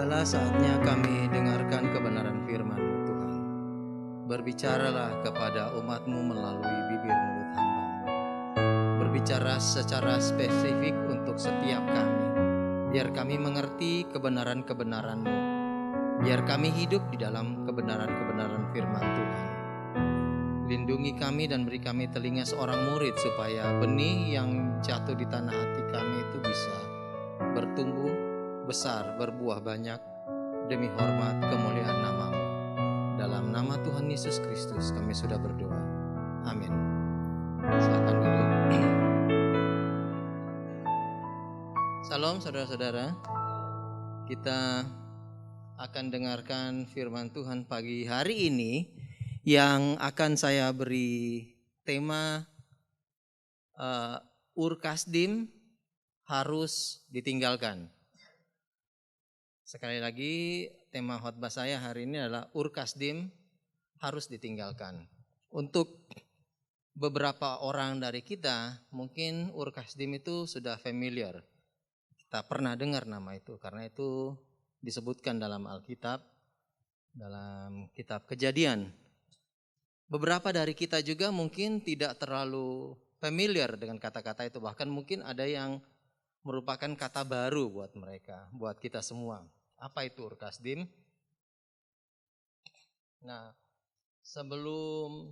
Tibalah saatnya kami dengarkan kebenaran firman-Mu, Tuhan. Berbicaralah kepada umat-Mu melalui bibir mulut hamba-Mu. Berbicara secara spesifik untuk setiap kami, biar kami mengerti kebenaran-kebenaran-Mu, biar kami hidup di dalam kebenaran-kebenaran firman Tuhan. Lindungi kami dan beri kami telinga seorang murid, supaya benih yang jatuh di tanah hati kami itu bisa bertumbuh besar, berbuah banyak, demi hormat kemuliaan nama-Mu. Dalam nama Tuhan Yesus Kristus kami sudah berdoa. Amin. Silakan duduk. Salam saudara-saudara. Kita akan dengarkan firman Tuhan pagi hari ini yang akan saya beri tema Ur Kasdim harus ditinggalkan. Sekali lagi, tema khotbah saya hari ini adalah Ur Kasdim harus ditinggalkan. Untuk beberapa orang dari kita, mungkin Ur Kasdim itu sudah familiar. Kita pernah dengar nama itu, karena itu disebutkan dalam Alkitab, dalam kitab Kejadian. Beberapa dari kita juga mungkin tidak terlalu familiar dengan kata-kata itu, bahkan mungkin ada yang merupakan kata baru buat mereka, buat kita semua. Apa itu Ur Kasdim? Nah, sebelum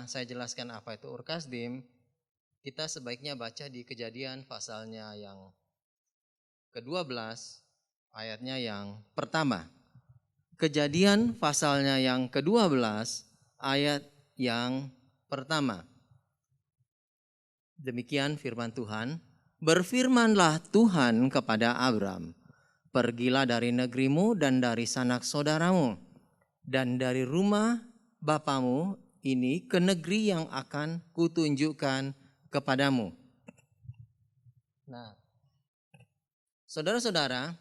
saya jelaskan apa itu Ur Kasdim, kita sebaiknya baca di Kejadian pasalnya yang ke-12, ayatnya yang pertama. Kejadian pasalnya yang ke-12, ayat yang pertama. Demikian firman Tuhan. Berfirmanlah Tuhan kepada Abram, pergilah dari negerimu dan dari sanak saudaramu dan dari rumah bapamu ini ke negeri yang akan kutunjukkan kepadamu. Nah, saudara-saudara,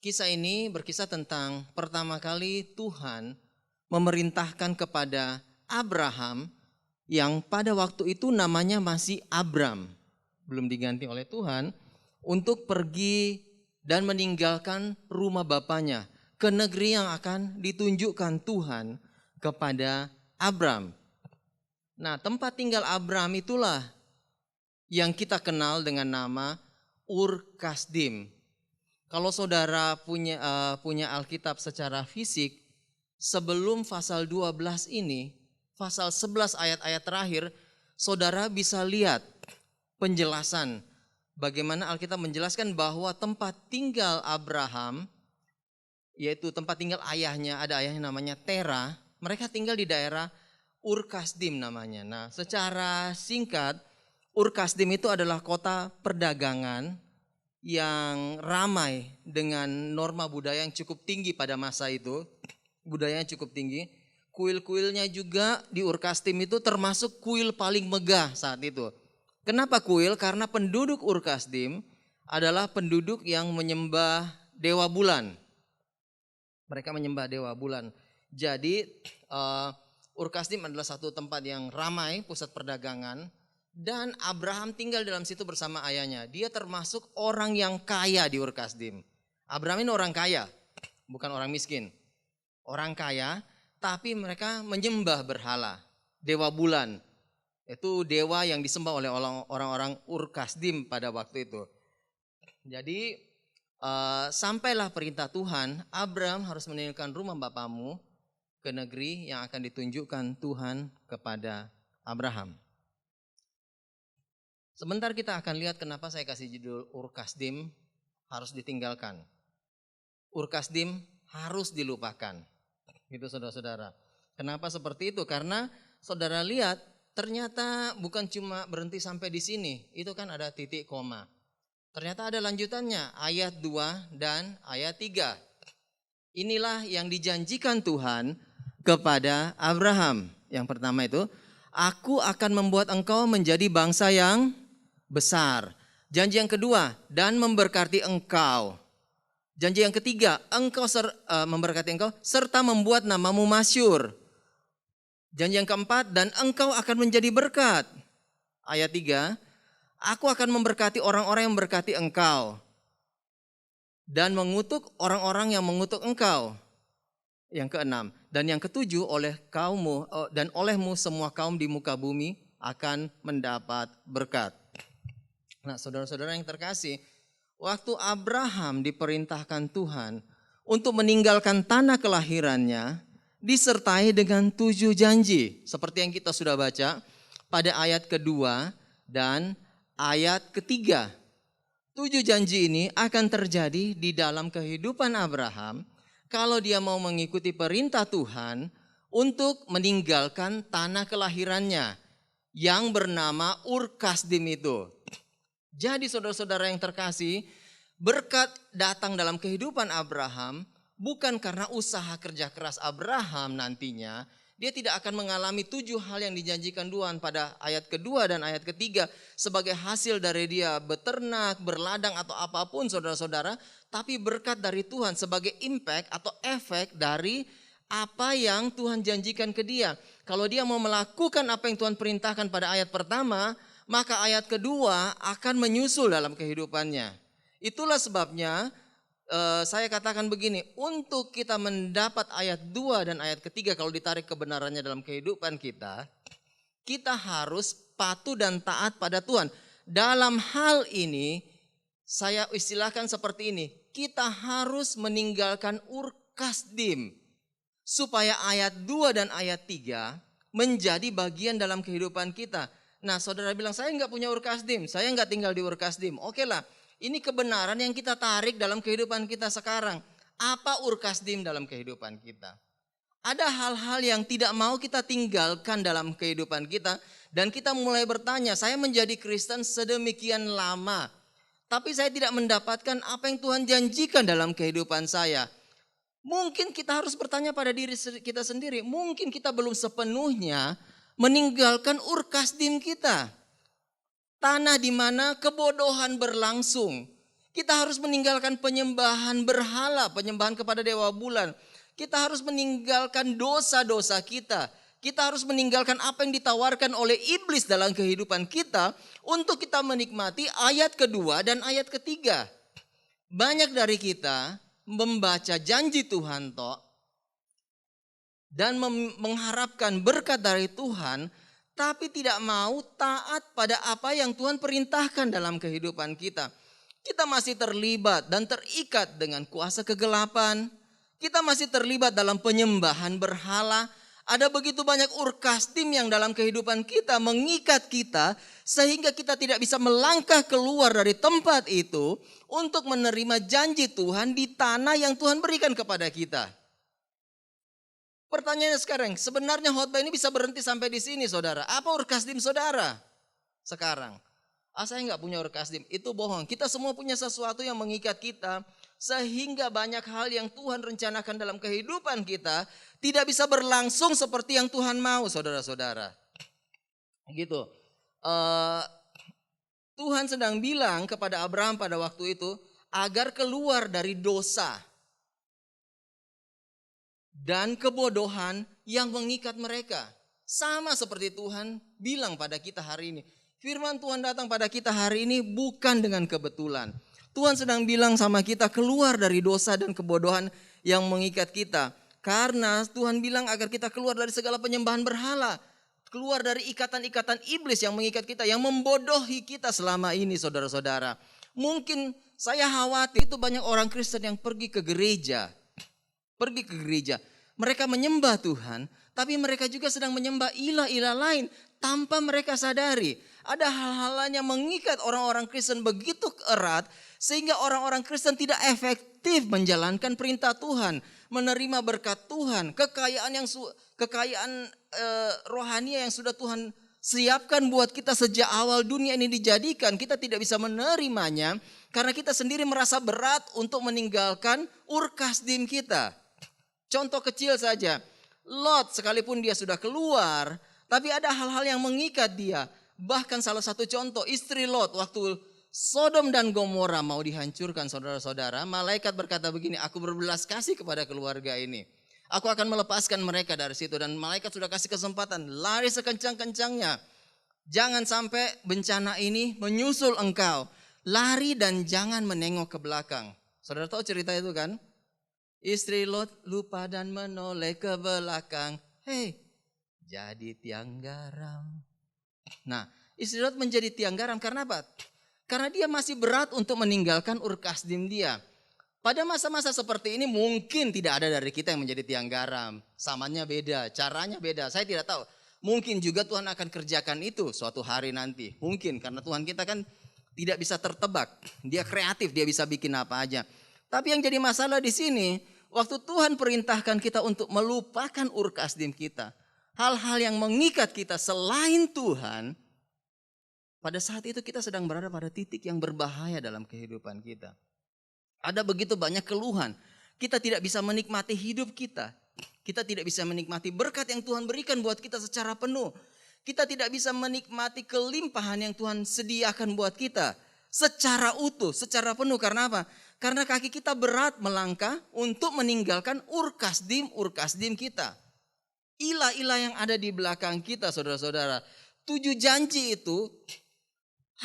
kisah ini berkisah tentang pertama kali Tuhan memerintahkan kepada Abraham yang pada waktu itu namanya masih Abram, belum diganti oleh Tuhan, untuk pergi dan meninggalkan rumah bapaknya ke negeri yang akan ditunjukkan Tuhan kepada Abram. Nah, tempat tinggal Abram itulah yang kita kenal dengan nama Ur Kasdim. Kalau saudara punya Alkitab secara fisik, sebelum pasal 12 ini, pasal 11 ayat-ayat terakhir, saudara bisa lihat penjelasan bagaimana Alkitab menjelaskan bahwa tempat tinggal Abraham, yaitu tempat tinggal ayahnya, ada ayahnya namanya Tera, mereka tinggal di daerah Ur Kasdim namanya. Nah, secara singkat, Ur Kasdim itu adalah kota perdagangan yang ramai dengan norma budaya yang cukup tinggi pada masa itu. Budayanya cukup tinggi. Kuil-kuilnya juga di Ur Kasdim itu termasuk kuil paling megah saat itu. Kenapa kuil? Karena penduduk Ur Kasdim adalah penduduk yang menyembah dewa bulan. Mereka menyembah dewa bulan. Jadi Ur Kasdim adalah satu tempat yang ramai, pusat perdagangan. Dan Abraham tinggal dalam situ bersama ayahnya. Dia termasuk orang yang kaya di Ur Kasdim. Abraham ini orang kaya, bukan orang miskin. Orang kaya, tapi mereka menyembah berhala, dewa bulan. Itu dewa yang disembah oleh orang-orang Ur Kasdim pada waktu itu. Jadi sampailah perintah Tuhan, Abram harus meninggalkan rumah bapamu ke negeri yang akan ditunjukkan Tuhan kepada Abraham. Sebentar kita akan lihat kenapa saya kasih judul Ur Kasdim harus ditinggalkan. Ur Kasdim harus dilupakan. Gitu saudara-saudara. Kenapa seperti itu? Karena saudara lihat ternyata bukan cuma berhenti sampai di sini. Itu kan ada titik koma. Ternyata ada lanjutannya, ayat 2 dan ayat 3. Inilah yang dijanjikan Tuhan kepada Abraham. Yang pertama itu, aku akan membuat engkau menjadi bangsa yang besar. Janji yang kedua, dan memberkati engkau. Janji yang ketiga, engkau memberkati engkau serta membuat namamu masyhur. Janji yang keempat, dan engkau akan menjadi berkat. Ayat 3, aku akan memberkati orang-orang yang memberkati engkau. dan mengutuk orang-orang yang mengutuk engkau. Yang keenam, dan yang ketujuh, olehmu semua kaum di muka bumi akan mendapat berkat. Nah, saudara-saudara yang terkasih, waktu Abraham diperintahkan Tuhan untuk meninggalkan tanah kelahirannya, disertai dengan 7 janji. Seperti yang kita sudah baca pada ayat kedua dan ayat ketiga. 7 janji ini akan terjadi di dalam kehidupan Abraham kalau dia mau mengikuti perintah Tuhan untuk meninggalkan tanah kelahirannya yang bernama Ur Kasdim itu. Jadi saudara-saudara yang terkasih, berkat datang dalam kehidupan Abraham bukan karena usaha kerja keras Abraham nantinya. Dia tidak akan mengalami 7 hal yang dijanjikan Tuhan pada ayat kedua dan ayat ketiga sebagai hasil dari dia beternak, berladang atau apapun saudara-saudara. Tapi berkat dari Tuhan sebagai impact atau efek dari apa yang Tuhan janjikan ke dia. Kalau dia mau melakukan apa yang Tuhan perintahkan pada ayat pertama, maka ayat kedua akan menyusul dalam kehidupannya. Itulah sebabnya saya katakan begini, untuk kita mendapat ayat 2 dan ayat ketiga kalau ditarik kebenarannya dalam kehidupan kita, kita harus patuh dan taat pada Tuhan. Dalam hal ini, saya istilahkan seperti ini, kita harus meninggalkan Ur Kasdim supaya ayat 2 dan ayat 3 menjadi bagian dalam kehidupan kita. Nah, saudara bilang, saya enggak punya Ur Kasdim, saya enggak tinggal di Ur Kasdim. Oke lah. Ini kebenaran yang kita tarik dalam kehidupan kita sekarang. Apa Ur Kasdim dalam kehidupan kita? Ada hal-hal yang tidak mau kita tinggalkan dalam kehidupan kita. Dan kita mulai bertanya, saya menjadi Kristen sedemikian lama, tapi saya tidak mendapatkan apa yang Tuhan janjikan dalam kehidupan saya. Mungkin kita harus bertanya pada diri kita sendiri. Mungkin kita belum sepenuhnya meninggalkan Ur Kasdim kita. Tanah di mana kebodohan berlangsung. Kita harus meninggalkan penyembahan berhala, penyembahan kepada dewa bulan. Kita harus meninggalkan dosa-dosa kita. Kita harus meninggalkan apa yang ditawarkan oleh iblis dalam kehidupan kita untuk kita menikmati ayat kedua dan ayat ketiga. Banyak dari kita membaca janji Tuhan dan mengharapkan berkat dari Tuhan, tapi tidak mau taat pada apa yang Tuhan perintahkan dalam kehidupan kita. Kita masih terlibat dan terikat dengan kuasa kegelapan. Kita masih terlibat dalam penyembahan berhala. Ada begitu banyak Ur Kasdim yang dalam kehidupan kita mengikat kita sehingga kita tidak bisa melangkah keluar dari tempat itu untuk menerima janji Tuhan di tanah yang Tuhan berikan kepada kita. Pertanyaannya sekarang, sebenarnya khotbah ini bisa berhenti sampai di sini saudara. Apa Ur Kasdim saudara sekarang? Saya enggak punya Ur Kasdim, itu bohong. Kita semua punya sesuatu yang mengikat kita. Sehingga banyak hal yang Tuhan rencanakan dalam kehidupan kita tidak bisa berlangsung seperti yang Tuhan mau saudara-saudara. Gitu. Tuhan sedang bilang kepada Abraham pada waktu itu agar keluar dari dosa dan kebodohan yang mengikat mereka. Sama seperti Tuhan bilang pada kita hari ini. Firman Tuhan datang pada kita hari ini bukan dengan kebetulan. Tuhan sedang bilang sama kita keluar dari dosa dan kebodohan yang mengikat kita. Karena Tuhan bilang agar kita keluar dari segala penyembahan berhala. Keluar dari ikatan-ikatan iblis yang mengikat kita, yang membodohi kita selama ini saudara-saudara. Mungkin saya khawatir itu banyak orang Kristen yang pergi ke gereja. Mereka menyembah Tuhan, tapi mereka juga sedang menyembah ilah-ilah lain tanpa mereka sadari. Ada hal-hal yang mengikat orang-orang Kristen begitu erat sehingga orang-orang Kristen tidak efektif menjalankan perintah Tuhan, menerima berkat Tuhan, kekayaan rohani yang sudah Tuhan siapkan buat kita sejak awal dunia ini dijadikan. Kita tidak bisa menerimanya karena kita sendiri merasa berat untuk meninggalkan Ur Kasdim kita. Contoh kecil saja, Lot sekalipun dia sudah keluar, tapi ada hal-hal yang mengikat dia. Bahkan salah satu contoh, istri Lot waktu Sodom dan Gomora mau dihancurkan saudara-saudara, malaikat berkata begini, aku berbelas kasih kepada keluarga ini. Aku akan melepaskan mereka dari situ, dan malaikat sudah kasih kesempatan, lari sekencang-kencangnya. Jangan sampai bencana ini menyusul engkau. Lari dan jangan menengok ke belakang. Saudara tahu cerita itu kan? Istri Lot lupa dan menoleh ke belakang. Hei, jadi tiang garam. Nah, istri Lot menjadi tiang garam karena apa? Karena dia masih berat untuk meninggalkan Ur Kasdim dia. Pada masa-masa seperti ini mungkin tidak ada dari kita yang menjadi tiang garam. Samanya beda, caranya beda, saya tidak tahu. Mungkin juga Tuhan akan kerjakan itu suatu hari nanti. Mungkin karena Tuhan kita kan tidak bisa tertebak. Dia kreatif, dia bisa bikin apa aja. Tapi yang jadi masalah di sini, waktu Tuhan perintahkan kita untuk melupakan Ur Kasdim kita. Hal-hal yang mengikat kita selain Tuhan, pada saat itu kita sedang berada pada titik yang berbahaya dalam kehidupan kita. Ada begitu banyak keluhan. Kita tidak bisa menikmati hidup kita. Kita tidak bisa menikmati berkat yang Tuhan berikan buat kita secara penuh. Kita tidak bisa menikmati kelimpahan yang Tuhan sediakan buat kita secara utuh, secara penuh. Karena apa? Karena kaki kita berat melangkah untuk meninggalkan Ur Kasdim kita. Ilah-ilah yang ada di belakang kita, saudara-saudara. 7 janji itu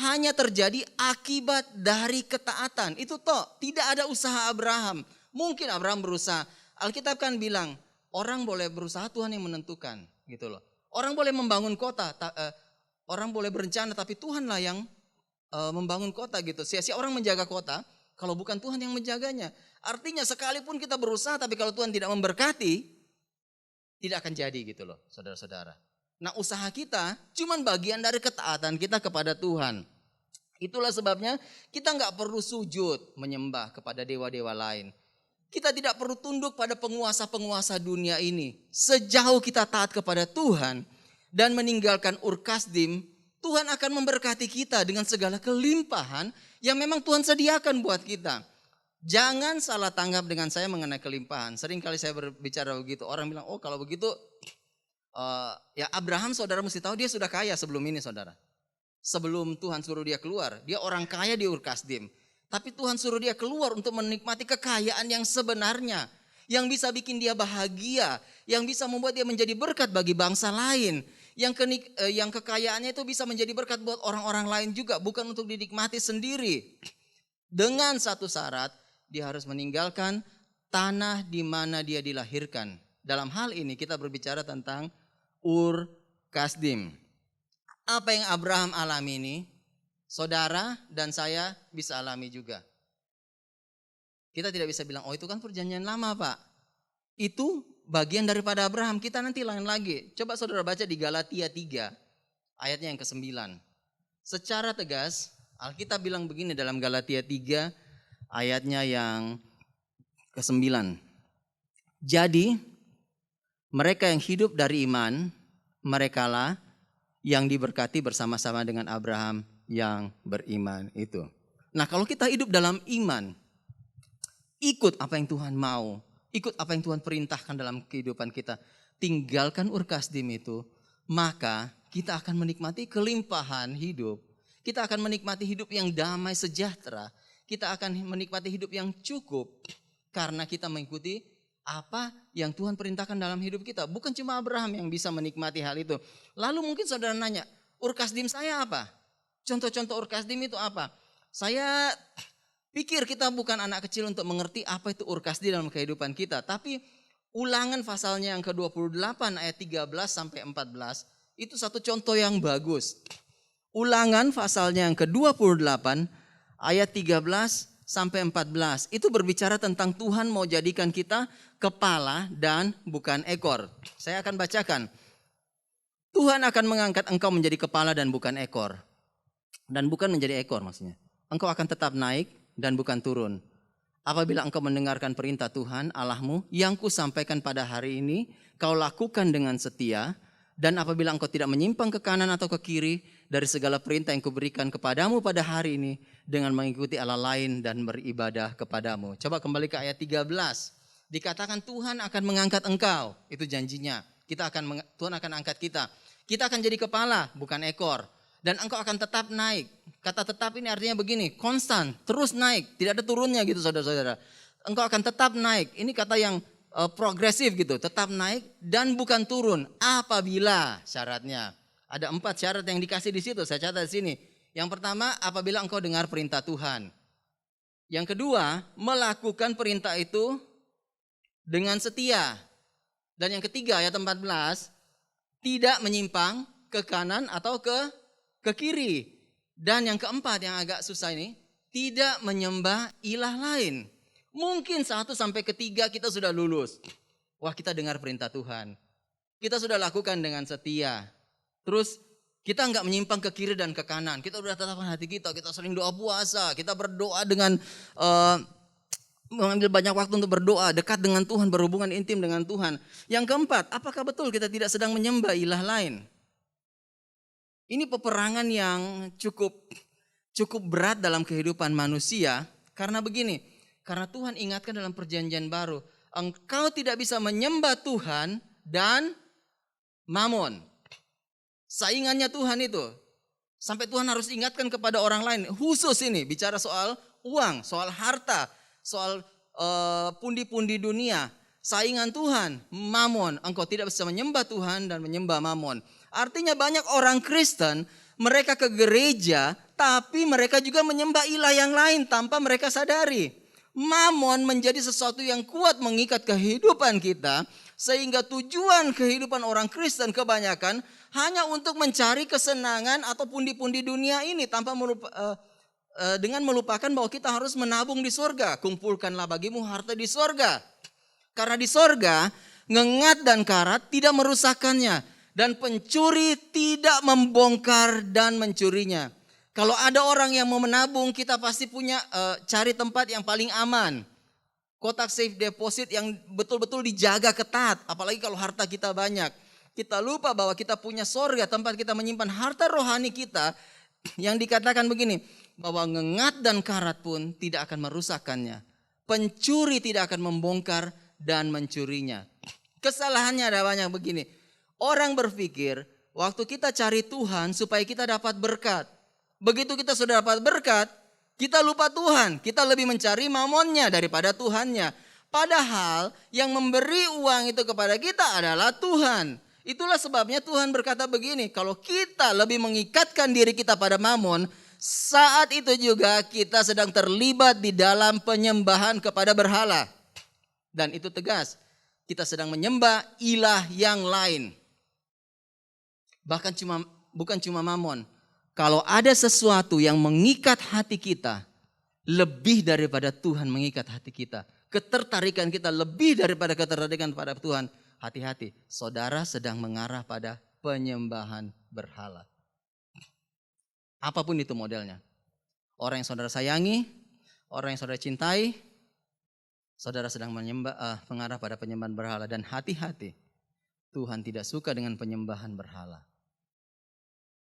hanya terjadi akibat dari ketaatan. Itu toh, tidak ada usaha Abraham. Mungkin Abraham berusaha. Alkitab kan bilang, orang boleh berusaha, Tuhan yang menentukan, gitu loh. Orang boleh membangun kota, orang boleh berencana, tapi Tuhanlah yang membangun kota gitu. Sia-sia orang menjaga kota, kalau bukan Tuhan yang menjaganya. Artinya sekalipun kita berusaha, tapi kalau Tuhan tidak memberkati, tidak akan jadi gitu loh, saudara-saudara. Nah, usaha kita cuman bagian dari ketaatan kita kepada Tuhan. Itulah sebabnya kita nggak perlu sujud menyembah kepada dewa-dewa lain. Kita tidak perlu tunduk pada penguasa-penguasa dunia ini. Sejauh kita taat kepada Tuhan dan meninggalkan Ur Kasdim, Tuhan akan memberkati kita dengan segala kelimpahan yang memang Tuhan sediakan buat kita. Jangan salah tanggap dengan saya mengenai kelimpahan. Sering kali saya berbicara begitu, orang bilang, oh kalau begitu ya Abraham saudara mesti tahu dia sudah kaya sebelum ini saudara. Sebelum Tuhan suruh dia keluar, dia orang kaya di Ur Kasdim. Tapi Tuhan suruh dia keluar untuk menikmati kekayaan yang sebenarnya. Yang bisa bikin dia bahagia, yang bisa membuat dia menjadi berkat bagi bangsa lain. Yang kekayaannya itu bisa menjadi berkat buat orang-orang lain juga, bukan untuk dinikmati sendiri. Dengan satu syarat, dia harus meninggalkan tanah di mana dia dilahirkan. Dalam hal ini kita berbicara tentang Ur Kasdim. Apa yang Abraham alami ini, saudara dan saya bisa alami juga. Kita tidak bisa bilang, oh itu kan perjanjian lama Pak. Itu bagian daripada Abraham, kita nanti lain lagi. Coba saudara baca di Galatia 3, ayatnya yang ke-9. Secara tegas, Alkitab bilang begini dalam Galatia 3, ayatnya yang ke-9. Jadi, mereka yang hidup dari iman, merekalah yang diberkati bersama-sama dengan Abraham yang beriman itu. Nah, kalau kita hidup dalam iman, ikut apa yang Tuhan mau, ikut apa yang Tuhan perintahkan dalam kehidupan kita, tinggalkan Ur Kasdim itu, maka kita akan menikmati kelimpahan hidup. Kita akan menikmati hidup yang damai sejahtera. Kita akan menikmati hidup yang cukup karena kita mengikuti apa yang Tuhan perintahkan dalam hidup kita. Bukan cuma Abraham yang bisa menikmati hal itu. Lalu mungkin saudara nanya, Ur Kasdim saya apa? Contoh-contoh Ur Kasdim itu apa? Saya pikir kita bukan anak kecil untuk mengerti apa itu Ur Kasdim dalam kehidupan kita. Tapi Ulangan pasalnya yang ke-28 ayat 13 sampai 14 itu satu contoh yang bagus. Ulangan pasalnya yang ke-28 ayat 13 sampai 14 itu berbicara tentang Tuhan mau jadikan kita kepala dan bukan ekor. Saya akan bacakan. Tuhan akan mengangkat engkau menjadi kepala dan bukan ekor. Dan bukan menjadi ekor maksudnya. Engkau akan tetap naik dan bukan turun. Apabila engkau mendengarkan perintah Tuhan Allahmu yang kusampaikan pada hari ini, kau lakukan dengan setia. Dan apabila engkau tidak menyimpang ke kanan atau ke kiri dari segala perintah yang kuberikan kepadamu pada hari ini dengan mengikuti Allah lain dan beribadah kepadamu. Coba kembali ke ayat 13. Dikatakan Tuhan akan mengangkat engkau. Itu janjinya. Tuhan akan angkat kita. Kita akan jadi kepala bukan ekor. Dan engkau akan tetap naik. Kata tetap ini artinya begini, konstan, terus naik. Tidak ada turunnya gitu saudara-saudara. Engkau akan tetap naik. Ini kata yang progresif gitu, tetap naik dan bukan turun. Apabila syaratnya. Ada 4 syarat yang dikasih di situ, saya catat di sini. Yang pertama, apabila engkau dengar perintah Tuhan. Yang kedua, melakukan perintah itu dengan setia. Dan yang ketiga, ayat 14, tidak menyimpang ke kanan atau ke kiri. Dan yang keempat yang agak susah ini, tidak menyembah ilah lain. Mungkin 1 sampai ke 3 kita sudah lulus. Wah, kita dengar perintah Tuhan. Kita sudah lakukan dengan setia. Terus kita nggak menyimpang ke kiri dan ke kanan. Kita udah tetapkan hati kita sering doa puasa. Kita berdoa dengan mengambil banyak waktu untuk berdoa, dekat dengan Tuhan, berhubungan intim dengan Tuhan. Yang keempat, apakah betul kita tidak sedang menyembah ilah lain? Ini peperangan yang cukup berat dalam kehidupan manusia. Karena begini, karena Tuhan ingatkan dalam perjanjian baru, engkau tidak bisa menyembah Tuhan dan mamon. Saingannya Tuhan itu. Sampai Tuhan harus ingatkan kepada orang lain. Khusus ini bicara soal uang, soal harta, soal pundi-pundi dunia. Saingan Tuhan, mamon. Engkau tidak bisa menyembah Tuhan dan menyembah mamon. Artinya banyak orang Kristen, mereka ke gereja, tapi mereka juga menyembah ilah yang lain tanpa mereka sadari. Mamon menjadi sesuatu yang kuat mengikat kehidupan kita. Sehingga tujuan kehidupan orang Kristen kebanyakan hanya untuk mencari kesenangan atau pundi-pundi dunia ini. Dengan melupakan bahwa kita harus menabung di sorga. Kumpulkanlah bagimu harta di sorga. Karena di sorga, ngengat dan karat tidak merusakkannya. Dan pencuri tidak membongkar dan mencurinya. Kalau ada orang yang mau menabung, kita pasti punya cari tempat yang paling aman. Kotak safe deposit yang betul-betul dijaga ketat. Apalagi kalau harta kita banyak. Kita lupa bahwa kita punya sorga, tempat kita menyimpan harta rohani kita. Yang dikatakan begini, bahwa ngengat dan karat pun tidak akan merusakkannya. Pencuri tidak akan membongkar dan mencurinya. Kesalahannya ada banyak begini. Orang berpikir waktu kita cari Tuhan supaya kita dapat berkat. Begitu kita sudah dapat berkat, kita lupa Tuhan. Kita lebih mencari mamonnya daripada Tuhannya. Padahal yang memberi uang itu kepada kita adalah Tuhan. Itulah sebabnya Tuhan berkata begini, kalau kita lebih mengikatkan diri kita pada mamon, saat itu juga kita sedang terlibat di dalam penyembahan kepada berhala. Dan itu tegas, kita sedang menyembah ilah yang lain. Bahkan bukan cuma mamon. Kalau ada sesuatu yang mengikat hati kita, lebih daripada Tuhan mengikat hati kita. Ketertarikan kita lebih daripada ketertarikan pada Tuhan. Hati-hati, saudara sedang mengarah pada penyembahan berhala. Apapun itu modelnya. Orang yang saudara sayangi, orang yang saudara cintai, saudara sedang mengarah pada penyembahan berhala. Dan hati-hati, Tuhan tidak suka dengan penyembahan berhala.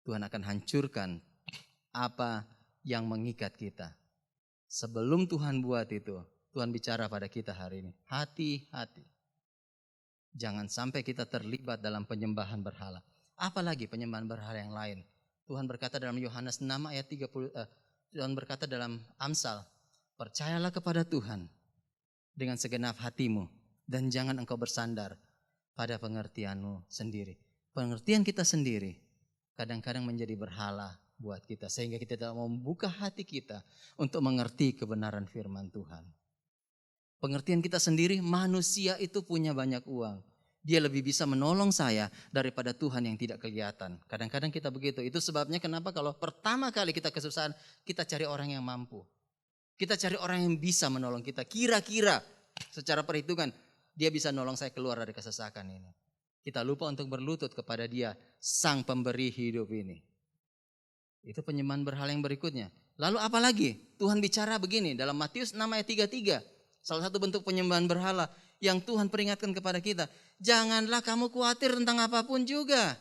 Tuhan akan hancurkan apa yang mengikat kita. Sebelum Tuhan buat itu, Tuhan bicara pada kita hari ini. Hati-hati. Jangan sampai kita terlibat dalam penyembahan berhala. Apalagi penyembahan berhala yang lain. Tuhan berkata dalam Yohanes 6 ayat 30. Tuhan berkata dalam Amsal. Percayalah kepada Tuhan dengan segenap hatimu. Dan jangan engkau bersandar pada pengertianmu sendiri. Pengertian kita sendiri kadang-kadang menjadi berhala buat kita. Sehingga kita tidak mau membuka hati kita untuk mengerti kebenaran firman Tuhan. Pengertian kita sendiri, manusia itu punya banyak uang. Dia lebih bisa menolong saya daripada Tuhan yang tidak kelihatan. Kadang-kadang kita begitu. Itu sebabnya kenapa kalau pertama kali kita kesusahan, kita cari orang yang mampu. Kita cari orang yang bisa menolong kita. Kira-kira secara perhitungan, dia bisa menolong saya keluar dari kesesakan ini. Kita lupa untuk berlutut kepada Dia, Sang Pemberi hidup ini. Itu penyembahan berhala yang berikutnya. Lalu apa lagi? Tuhan bicara begini dalam Matius 6 ayat 33. Salah satu bentuk penyembahan berhala yang Tuhan peringatkan kepada kita. Janganlah kamu khawatir tentang apapun juga.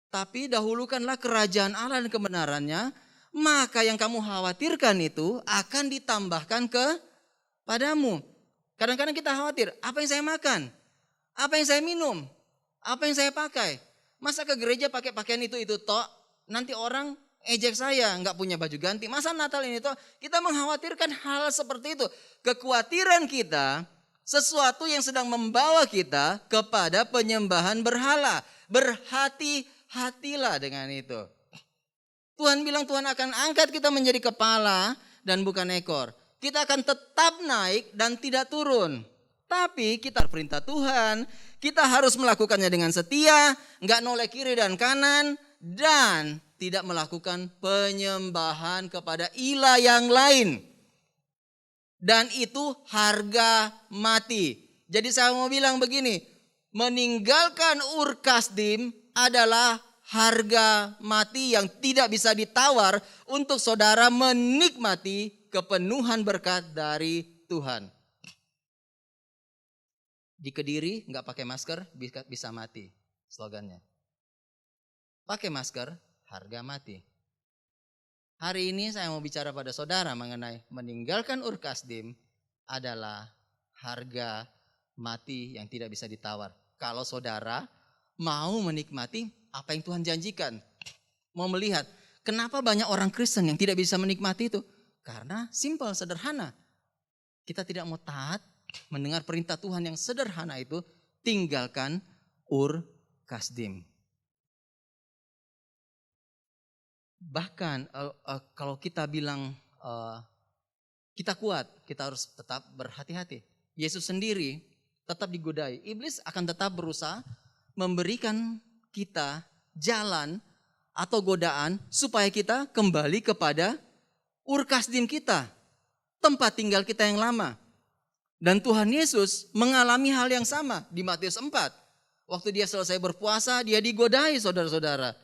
Tapi dahulukanlah kerajaan Allah dan kebenarannya. Maka yang kamu khawatirkan itu akan ditambahkan kepadamu. Kadang-kadang kita khawatir, apa yang saya makan? Apa yang saya minum? Apa yang saya pakai? Masa ke gereja pakai pakaian itu toh? Nanti orang ejek saya, nggak punya baju ganti. Masa Natal ini toh? Kita mengkhawatirkan hal seperti itu. Kekhawatiran kita, sesuatu yang sedang membawa kita kepada penyembahan berhala. Berhati-hatilah dengan itu. Tuhan bilang Tuhan akan angkat kita menjadi kepala dan bukan ekor. Kita akan tetap naik dan tidak turun. Tapi kita perintah Tuhan, kita harus melakukannya dengan setia, nggak noleh kiri dan kanan, dan tidak melakukan penyembahan kepada ilah yang lain. Dan itu harga mati. Jadi saya mau bilang begini, meninggalkan Ur Kasdim adalah harga mati yang tidak bisa ditawar untuk saudara menikmati kepenuhan berkat dari Tuhan. Di Kediri nggak pakai masker bisa mati, slogannya. Pakai masker, harga mati. Hari ini saya mau bicara pada saudara mengenai meninggalkan Ur Kasdim adalah harga mati yang tidak bisa ditawar. Kalau saudara mau menikmati apa yang Tuhan janjikan. Mau melihat kenapa banyak orang Kristen yang tidak bisa menikmati itu. Karena simpel, sederhana. Kita tidak mau taat mendengar perintah Tuhan yang sederhana itu, tinggalkan Ur Kasdim. Bahkan kalau kita bilang kita kuat, kita harus tetap berhati-hati. Yesus sendiri tetap digodai. Iblis akan tetap berusaha memberikan kita jalan atau godaan supaya kita kembali kepada Ur Kasdim kita, tempat tinggal kita yang lama. Dan Tuhan Yesus mengalami hal yang sama di Matius 4. Waktu dia selesai berpuasa, dia digodai saudara-saudara.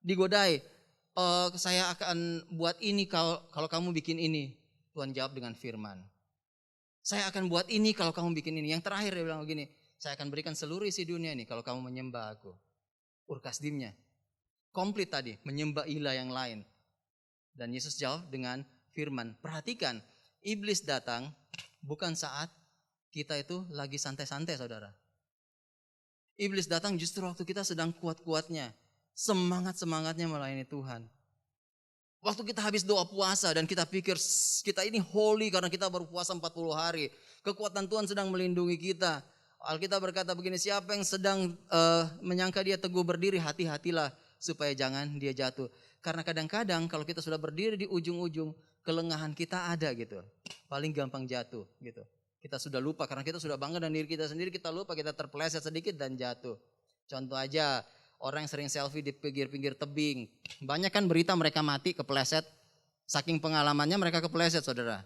Digodai, saya akan buat ini kalau kamu bikin ini. Tuhan jawab dengan firman. Saya akan buat ini kalau kamu bikin ini. Yang terakhir dia bilang begini, saya akan berikan seluruh isi dunia ini kalau kamu menyembah aku. Ur Kasdimnya. Komplit tadi, menyembah ilah yang lain. Dan Yesus jawab dengan firman. Perhatikan, iblis datang bukan saat kita itu lagi santai-santai saudara. Iblis datang justru waktu kita sedang kuat-kuatnya. Semangat-semangatnya melayani Tuhan. Waktu kita habis doa puasa dan kita pikir kita ini holy karena kita baru puasa 40 hari. Kekuatan Tuhan sedang melindungi kita. Alkitab berkata begini, siapa yang sedang menyangka dia teguh berdiri, hati-hatilah supaya jangan dia jatuh. Karena kadang-kadang kalau kita sudah berdiri di ujung-ujung, kelengahan kita ada gitu. Paling gampang jatuh gitu. Kita sudah lupa karena kita sudah bangga dengan diri kita sendiri, kita lupa, kita terpeleset sedikit dan jatuh. Contoh aja, orang yang sering selfie di pinggir-pinggir tebing. Banyak kan berita mereka mati kepeleset. Saking pengalamannya mereka kepeleset saudara.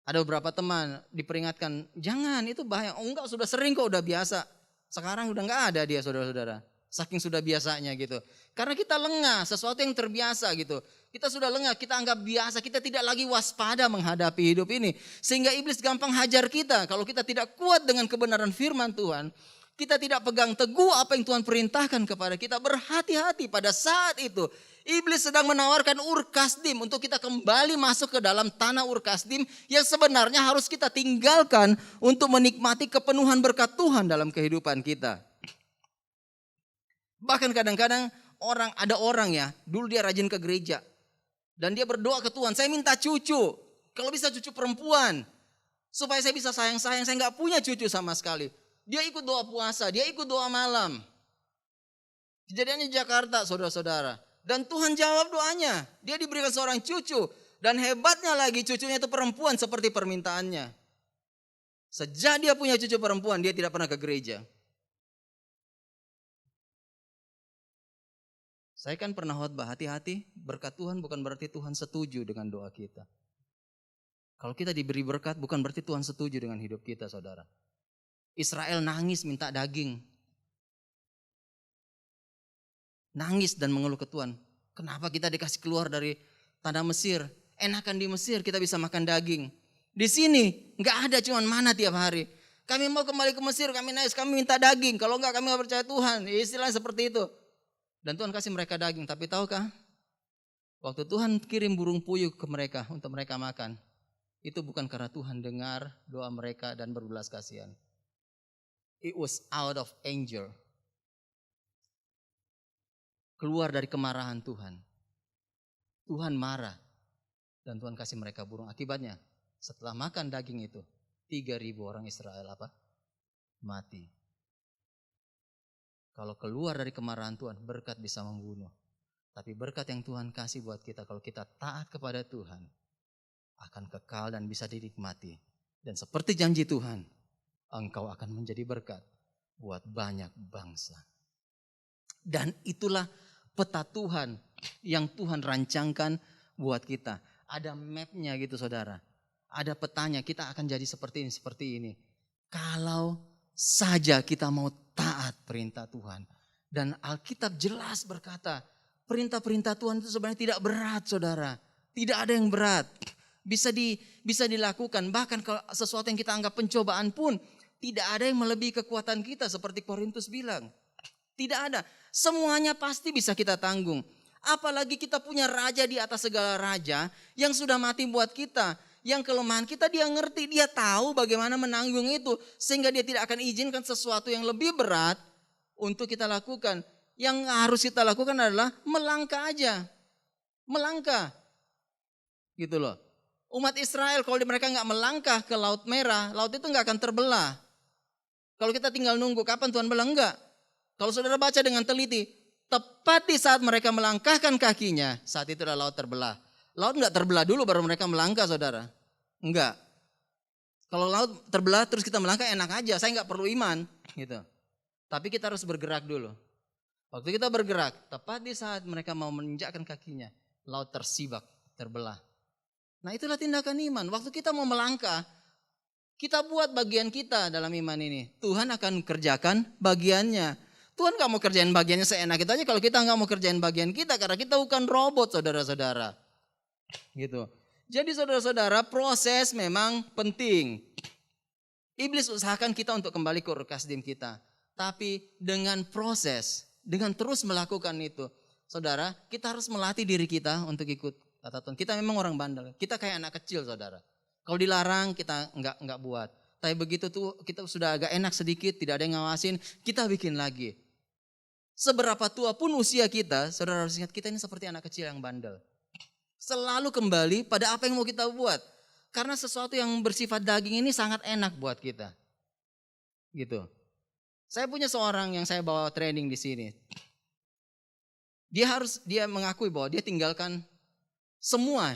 Ada beberapa teman diperingatkan, jangan itu bahaya. Oh enggak, sudah sering kok, udah biasa. Sekarang udah enggak ada dia saudara-saudara. Saking sudah biasanya gitu. Karena kita lengah, sesuatu yang terbiasa gitu. Kita sudah lengah, kita anggap biasa, kita tidak lagi waspada menghadapi hidup ini. Sehingga iblis gampang hajar kita. Kalau kita tidak kuat dengan kebenaran firman Tuhan, kita tidak pegang teguh apa yang Tuhan perintahkan kepada kita. Berhati-hati pada saat itu. Iblis sedang menawarkan Ur Kasdim untuk kita kembali masuk ke dalam tanah Ur Kasdim yang sebenarnya harus kita tinggalkan untuk menikmati kepenuhan berkat Tuhan dalam kehidupan kita. Bahkan kadang-kadang ada orang ya, dulu dia rajin ke gereja. Dan dia berdoa ke Tuhan, saya minta cucu. Kalau bisa cucu perempuan. Supaya saya bisa sayang-sayang, saya gak punya cucu sama sekali. Dia ikut doa puasa, dia ikut doa malam. Kejadiannya di Jakarta saudara-saudara. Dan Tuhan jawab doanya. Dia diberikan seorang cucu. Dan hebatnya lagi cucunya itu perempuan seperti permintaannya. Sejak dia punya cucu perempuan, dia tidak pernah ke gereja. Saya kan pernah khotbah, hati-hati, berkat Tuhan bukan berarti Tuhan setuju dengan doa kita. Kalau kita diberi berkat bukan berarti Tuhan setuju dengan hidup kita saudara. Israel nangis minta daging. Nangis dan mengeluh ke Tuhan. Kenapa kita dikasih keluar dari tanah Mesir? Enakan di Mesir kita bisa makan daging. Di sini gak ada, cuman mana tiap hari. Kami mau kembali ke Mesir, kami nangis, kami minta daging. Kalau enggak kami gak percaya Tuhan. Istilahnya seperti itu. Dan Tuhan kasih mereka daging. Tapi tahukah? Waktu Tuhan kirim burung puyuh ke mereka untuk mereka makan. Itu bukan karena Tuhan dengar doa mereka dan berbelas kasihan. It was out of anger. Keluar dari kemarahan Tuhan. Tuhan marah. Dan Tuhan kasih mereka burung. Akibatnya setelah makan daging itu 3.000 orang Israel mati. Kalau keluar dari kemarahan Tuhan, berkat bisa membunuh. Tapi berkat yang Tuhan kasih buat kita, kalau kita taat kepada Tuhan, akan kekal dan bisa dinikmati. Dan seperti janji Tuhan, engkau akan menjadi berkat buat banyak bangsa. Dan itulah peta Tuhan yang Tuhan rancangkan buat kita. Ada mapnya gitu saudara. Ada petanya, kita akan jadi seperti ini. Kalau saja kita mau taat perintah Tuhan. Dan Alkitab jelas berkata, perintah-perintah Tuhan itu sebenarnya tidak berat saudara. Tidak ada yang berat. Bisa dilakukan. Bahkan kalau sesuatu yang kita anggap pencobaan pun tidak ada yang melebihi kekuatan kita seperti Korintus bilang. Tidak ada. Semuanya pasti bisa kita tanggung. Apalagi kita punya raja di atas segala raja yang sudah mati buat kita. Yang kelemahan kita dia ngerti, dia tahu bagaimana menanggung itu. Sehingga dia tidak akan izinkan sesuatu yang lebih berat untuk kita lakukan. Yang harus kita lakukan adalah melangkah aja. Melangkah. Gitu loh. Umat Israel kalau mereka nggak melangkah ke Laut Merah, laut itu nggak akan terbelah. Kalau kita tinggal nunggu kapan Tuhan belah, enggak. Kalau saudara baca dengan teliti, tepat di saat mereka melangkahkan kakinya, saat itu laut terbelah. Laut nggak terbelah dulu baru mereka melangkah saudara. Enggak. Kalau laut terbelah terus kita melangkah enak aja, saya nggak perlu iman. Gitu. Tapi kita harus bergerak dulu. Waktu kita bergerak, tepat di saat mereka mau menginjakkan kakinya, laut tersibak, terbelah. Nah itulah tindakan iman. Waktu kita mau melangkah, kita buat bagian kita dalam iman ini. Tuhan akan kerjakan bagiannya. Tuhan gak mau kerjain bagiannya seenak kita aja kalau kita gak mau kerjain bagian kita. Karena kita bukan robot saudara-saudara. Gitu. Jadi saudara-saudara proses memang penting. Iblis usahakan kita untuk kembali ke Ur-Kasdim kita. Tapi dengan proses, dengan terus melakukan itu. Saudara, kita harus melatih diri kita untuk ikut kata Tuhan. Kita memang orang bandel. Kita kayak anak kecil saudara. Kalau dilarang kita enggak buat. Tapi begitu tuh kita sudah agak enak sedikit, tidak ada yang ngawasin, kita bikin lagi. Seberapa tua pun usia kita, saudara harus ingat kita ini seperti anak kecil yang bandel. Selalu kembali pada apa yang mau kita buat. Karena sesuatu yang bersifat daging ini sangat enak buat kita. Gitu. Saya punya seorang yang saya bawa training di sini. Dia mengakui bahwa dia tinggalkan semua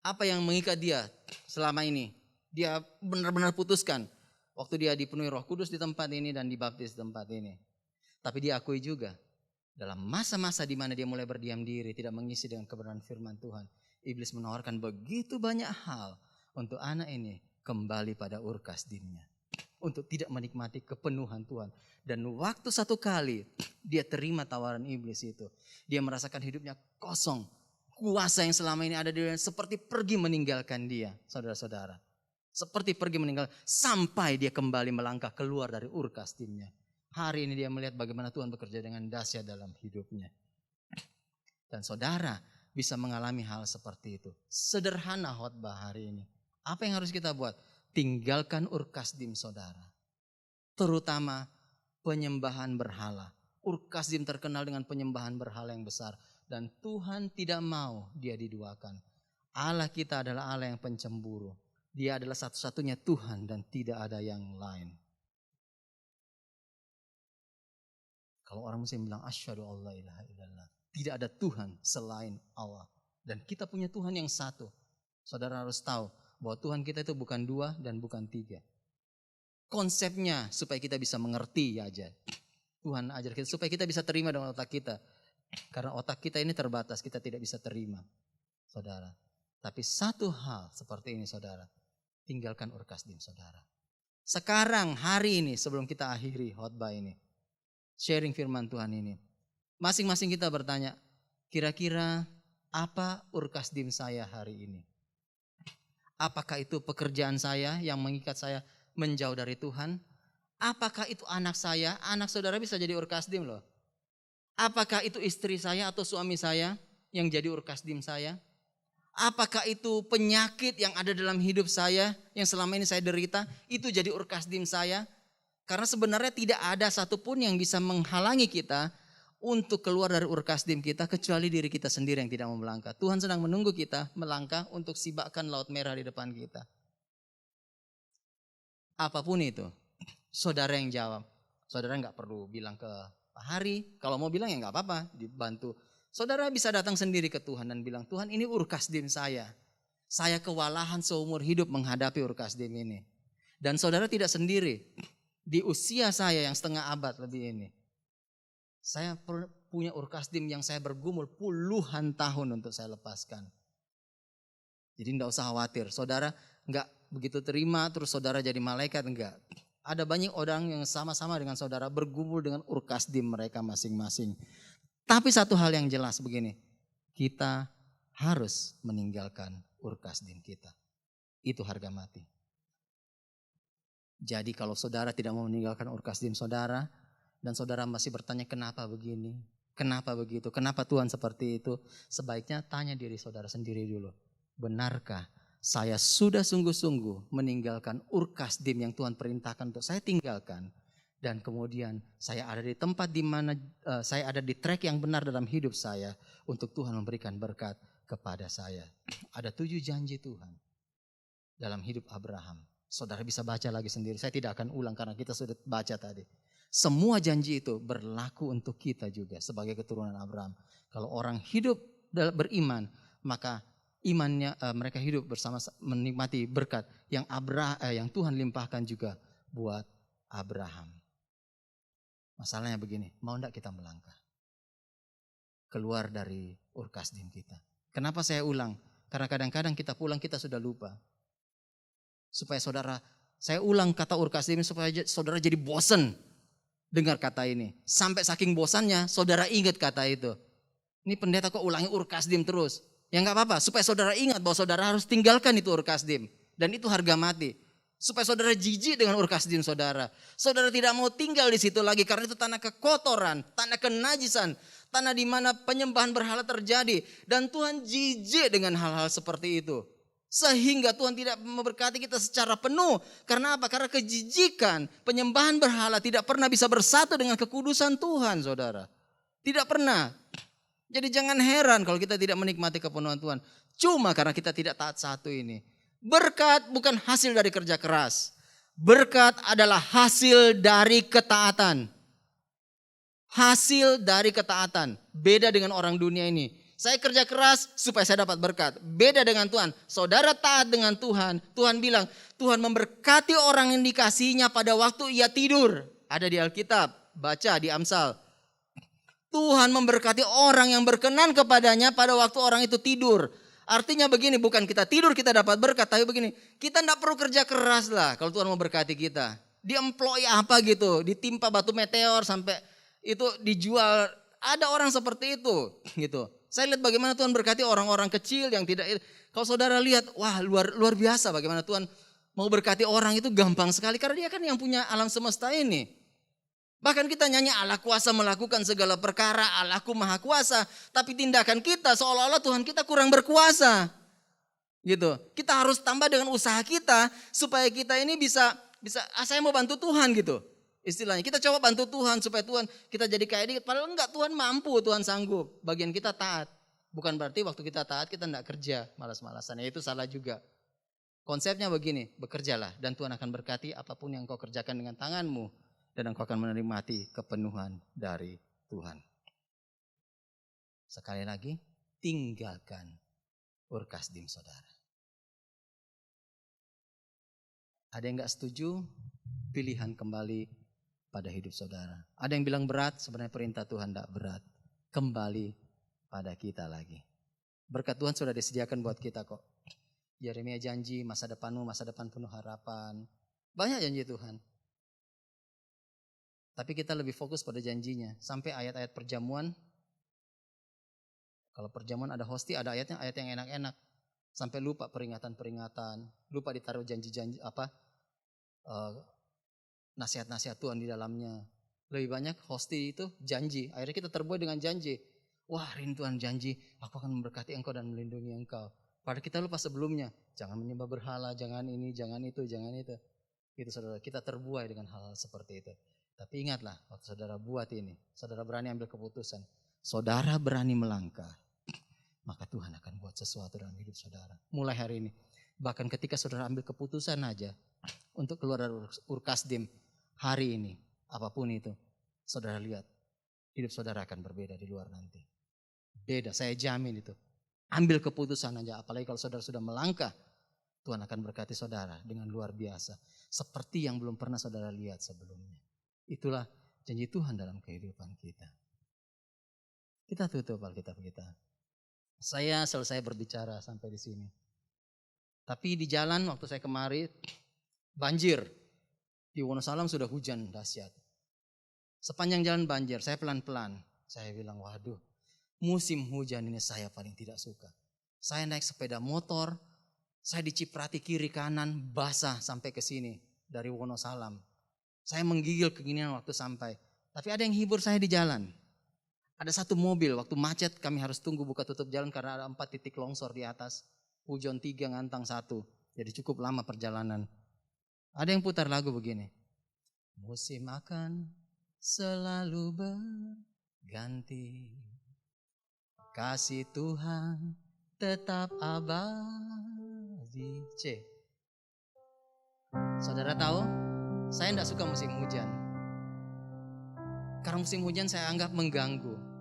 apa yang mengikat dia selama ini. Dia benar-benar putuskan. Waktu dia dipenuhi Roh Kudus di tempat ini dan dibaptis di tempat ini. Tapi dia akui juga. Dalam masa-masa di mana dia mulai berdiam diri. Tidak mengisi dengan kebenaran firman Tuhan. Iblis menawarkan begitu banyak hal. Untuk anak ini kembali pada Ur-Kasdimnya. Untuk tidak menikmati kepenuhan Tuhan. Dan waktu satu kali dia terima tawaran iblis itu. Dia merasakan hidupnya kosong. Kuasa yang selama ini ada di dalamnya seperti pergi meninggalkan dia, saudara-saudara. Seperti pergi meninggal sampai dia kembali melangkah keluar dari Ur-Kasdimnya. Hari ini dia melihat bagaimana Tuhan bekerja dengan dahsyat dalam hidupnya. Dan saudara bisa mengalami hal seperti itu. Sederhana khotbah hari ini. Apa yang harus kita buat? Tinggalkan Ur-Kasdim saudara. Terutama penyembahan berhala. Ur-Kasdim terkenal dengan penyembahan berhala yang besar. Dan Tuhan tidak mau dia diduakan. Allah kita adalah Allah yang pencemburu. Dia adalah satu-satunya Tuhan dan tidak ada yang lain. Kalau orang muslim bilang asyhadu alla ilaha illallah. Tidak ada Tuhan selain Allah. Dan kita punya Tuhan yang satu. Saudara harus tahu bahwa Tuhan kita itu bukan dua dan bukan tiga. Konsepnya supaya kita bisa mengerti aja. Tuhan ajar kita supaya kita bisa terima dengan otak kita. Karena otak kita ini terbatas, kita tidak bisa terima, saudara. Tapi satu hal seperti ini, saudara. Tinggalkan Ur-Kasdim, saudara. Sekarang, hari ini, sebelum kita akhiri khotbah ini, sharing firman Tuhan ini, masing-masing kita bertanya, kira-kira apa Ur-Kasdim saya hari ini? Apakah itu pekerjaan saya yang mengikat saya menjauh dari Tuhan? Apakah itu anak saya? Anak saudara bisa jadi Ur-Kasdim loh. Apakah itu istri saya atau suami saya yang jadi Ur-Kasdim saya? Apakah itu penyakit yang ada dalam hidup saya yang selama ini saya derita, itu jadi Ur-Kasdim saya? Karena sebenarnya tidak ada satupun yang bisa menghalangi kita untuk keluar dari Ur-Kasdim kita kecuali diri kita sendiri yang tidak mau melangkah. Tuhan sedang menunggu kita melangkah untuk sibakkan laut merah di depan kita. Apapun itu, saudara yang jawab. Saudara nggak perlu bilang ke Pak Hari, kalau mau bilang ya nggak apa-apa, dibantu Saudara bisa datang sendiri ke Tuhan dan bilang, Tuhan ini Urkasdim saya. Saya kewalahan seumur hidup menghadapi Urkasdim ini. Dan saudara tidak sendiri. Di usia saya yang setengah abad lebih ini. Saya punya Urkasdim yang saya bergumul puluhan tahun untuk saya lepaskan. Jadi tidak usah khawatir. Saudara enggak begitu terima terus saudara jadi malaikat, enggak. Ada banyak orang yang sama-sama dengan saudara bergumul dengan Urkasdim mereka masing-masing. Tapi satu hal yang jelas begini. Kita harus meninggalkan Urkasdim kita. Itu harga mati. Jadi kalau saudara tidak mau meninggalkan Urkasdim saudara, dan saudara masih bertanya kenapa begini, kenapa begitu, kenapa Tuhan seperti itu, sebaiknya tanya diri saudara sendiri dulu. Benarkah saya sudah sungguh-sungguh meninggalkan Urkasdim yang Tuhan perintahkan untuk saya tinggalkan, dan kemudian saya ada di tempat di mana saya ada di track yang benar dalam hidup saya untuk Tuhan memberikan berkat kepada saya. Ada 7 janji Tuhan dalam hidup Abraham. Saudara bisa baca lagi sendiri. Saya tidak akan ulang karena kita sudah baca tadi. Semua janji itu berlaku untuk kita juga sebagai keturunan Abraham. Kalau orang hidup beriman, maka imannya mereka hidup bersama menikmati berkat yang Tuhan limpahkan juga buat Abraham. Masalahnya begini, mau enggak kita melangkah keluar dari Urkasdim kita? Kenapa saya ulang? Karena kadang-kadang kita pulang kita sudah lupa. Supaya saya ulang kata Urkasdim supaya saudara jadi bosan dengar kata ini. Sampai saking bosannya saudara ingat kata itu. Ini pendeta kok ulangi Urkasdim terus. Ya enggak apa-apa, supaya saudara ingat bahwa saudara harus tinggalkan itu Urkasdim. Dan itu harga mati. Supaya saudara jijik dengan Urkasdim saudara. Saudara tidak mau tinggal di situ lagi karena itu tanah kekotoran, tanah kenajisan, tanah di mana penyembahan berhala terjadi. Dan Tuhan jijik dengan hal-hal seperti itu. Sehingga Tuhan tidak memberkati kita secara penuh. Karena apa? Karena kejijikan, penyembahan berhala tidak pernah bisa bersatu dengan kekudusan Tuhan, saudara. Tidak pernah. Jadi jangan heran kalau kita tidak menikmati kepenuhan Tuhan. Cuma karena kita tidak taat satu ini. Berkat bukan hasil dari kerja keras. Berkat adalah hasil dari ketaatan. Hasil dari ketaatan. Beda dengan orang dunia ini. Saya kerja keras supaya saya dapat berkat. Beda dengan Tuhan. Saudara taat dengan Tuhan. Tuhan bilang, Tuhan memberkati orang yang dikasihinya pada waktu ia tidur. Ada di Alkitab. Baca di Amsal. Tuhan memberkati orang yang berkenan kepadanya pada waktu orang itu tidur. Artinya begini, bukan kita tidur kita dapat berkat. Tapi begini, kita tidak perlu kerja keras lah kalau Tuhan memberkati kita. Diemploy apa gitu. Ditimpa batu meteor sampai itu dijual. Ada orang seperti itu gitu. Saya lihat bagaimana Tuhan berkati orang-orang kecil yang tidak. Kalau saudara lihat, wah luar biasa bagaimana Tuhan mau berkati orang itu gampang sekali. Karena dia kan yang punya alam semesta ini. Bahkan kita nyanyi Allah kuasa melakukan segala perkara, Allahku maha kuasa. Tapi tindakan kita seolah-olah Tuhan kita kurang berkuasa. Gitu. Kita harus tambah dengan usaha kita supaya kita ini bisa saya mau bantu Tuhan gitu. Istilahnya kita coba bantu Tuhan supaya Tuhan kita jadi kayak dia. Padahal enggak, Tuhan mampu, Tuhan sanggup. Bagian kita taat. Bukan berarti waktu kita taat kita enggak kerja malas-malasan. Ya itu salah juga. Konsepnya begini, bekerjalah dan Tuhan akan berkati apapun yang kau kerjakan dengan tanganmu. Dan engkau akan menikmati kepenuhan dari Tuhan. Sekali lagi, tinggalkan Urkasdim saudara. Ada yang enggak setuju? Pilihan kembali pada hidup saudara. Ada yang bilang berat, sebenarnya perintah Tuhan tidak berat. Kembali pada kita lagi. Berkat Tuhan sudah disediakan buat kita kok. Yeremia janji masa depanmu, masa depan penuh harapan. Banyak janji Tuhan. Tapi kita lebih fokus pada janjinya. Sampai ayat-ayat perjamuan. Kalau perjamuan ada hosti, ada ayatnya, ayat yang enak-enak. Sampai lupa peringatan-peringatan. Lupa ditaruh janji-janji nasihat-nasihat Tuhan di dalamnya. Lebih banyak hosti itu janji. Akhirnya kita terbuai dengan janji. Wah, rindu Tuhan janji, aku akan memberkati engkau dan melindungi engkau. Padahal kita lupa sebelumnya. Jangan menyembah berhala, jangan ini, jangan itu, jangan itu. Gitu saudara, kita terbuai dengan hal-hal seperti itu. Tapi ingatlah, waktu saudara buat ini, saudara berani ambil keputusan. Saudara berani melangkah. Maka Tuhan akan buat sesuatu dalam hidup saudara. Mulai hari ini. Bahkan ketika saudara ambil keputusan aja untuk keluar dari Urkasdim hari ini, apapun itu, saudara lihat hidup saudara akan berbeda di luar nanti. Beda, saya jamin itu. Ambil keputusan aja, apalagi kalau saudara sudah melangkah, Tuhan akan berkati saudara dengan luar biasa. Seperti yang belum pernah saudara lihat sebelumnya. Itulah janji Tuhan dalam kehidupan kita. Kita tutup Alkitab kita. Saya selesai berbicara sampai di sini. Tapi di jalan waktu saya kemari, banjir. Di Wonosalam sudah hujan dahsyat. Sepanjang jalan banjir, saya pelan-pelan. Saya bilang, waduh, musim hujan ini saya paling tidak suka. Saya naik sepeda motor, saya diciprati kiri kanan, basah sampai ke sini dari Wonosalam. Saya menggigil keginian waktu sampai. Tapi ada yang hibur saya di jalan. Ada satu mobil, waktu macet kami harus tunggu buka tutup jalan karena ada 4 titik longsor di atas. Hujan 3, ngantang 1. Jadi cukup lama perjalanan. Ada yang putar lagu begini. Musim akan selalu berganti. Kasih Tuhan tetap abadi. Saudara tahu, saya tidak suka musim hujan. Karena musim hujan saya anggap mengganggu.